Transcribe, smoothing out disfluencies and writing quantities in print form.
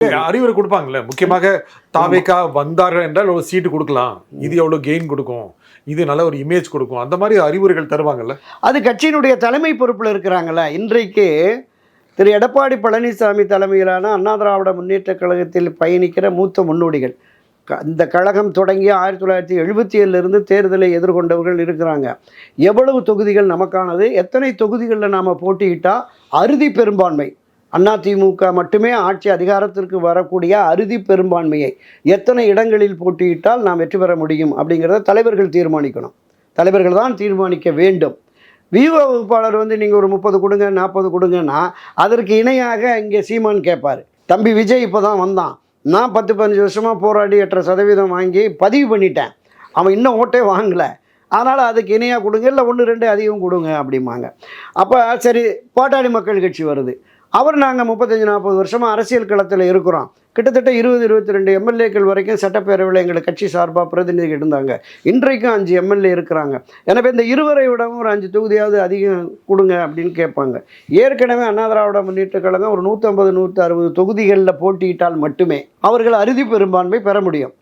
அறிவுரை கொடுப்பாங்கல்ல, முக்கியமாக தாவேகா வந்தார்கள் என்றால் ஒரு சீட்டு கொடுக்கலாம், இது எவ்வளவு கெயின் கொடுக்கும், இது நல்ல ஒரு இமேஜ் கொடுக்கும், அந்த மாதிரி அறிவுரைகள் தருவாங்கல்ல. அது கட்சியினுடைய தலைமை பொறுப்பில் இருக்கிறாங்கல்ல. இன்றைக்கு திரு எடப்பாடி பழனிசாமி தலைமையிலான அண்ணா திராவிட முன்னேற்ற கழகத்தில் பயணிக்கிற மூத்த முன்னோடிகள், இந்த கழகம் தொடங்கி 1977 தேர்தலை எதிர்கொண்டவர்கள் இருக்கிறாங்க. எவ்வளவு தொகுதிகள் நமக்கானது, எத்தனை தொகுதிகளில் நாம் போட்டியிட்டால் அறுதி பெரும்பான்மை, அதிமுக மட்டுமே ஆட்சி அதிகாரத்திற்கு வரக்கூடிய அறுதி பெரும்பான்மையை எத்தனை இடங்களில் போட்டியிட்டால் நாம் வெற்றி பெற முடியும் அப்படிங்கிறத தலைவர்கள் தீர்மானிக்கணும். தலைவர்கள் தான் தீர்மானிக்க வேண்டும். வியூக வகுப்பாளர் நீங்கள் ஒரு 30 கொடுங்க 40 கொடுங்கன்னா அதற்கு இணையாக இங்கே சீமான் கேட்பார். தம்பி விஜய் இப்போ தான் வந்தான், நான் 10-15 வருஷமாக போராடி 8% வாங்கி பதிவு பண்ணிட்டேன், அவன் இன்னும் ஓட்டே வாங்கலை, அதனால் அதுக்கு இணையாக கொடுங்க, இல்லை 1-2 அதிகம் கொடுங்க அப்படிம்பாங்க. அப்போ சரி, பாட்டாளி மக்கள் கட்சி வருது, அவர் நாங்கள் 35-40 வருஷமாக அரசியல் களத்தில் இருக்கிறோம், கிட்டத்தட்ட 20-22 எம்எல்ஏக்கள் வரைக்கும் சட்டப்பேரவையில் எங்கள் கட்சி சார்பாக பிரதிநிதிகள் இருந்தாங்க, இன்றைக்கும் 5 எம்எல்ஏ இருக்கிறாங்க, எனவே இந்த இருவரை விடவும் ஒரு 5 தொகுதியாவது அதிகம் கொடுங்க அப்படின்னு கேட்பாங்க. ஏற்கனவே அண்ணா திராவிட முன்னேற்ற கழகம் ஒரு 150-160 தொகுதிகளில் போட்டியிட்டால் மட்டுமே அவர்கள் அறுதி பெரும்பான்மை பெற முடியும்.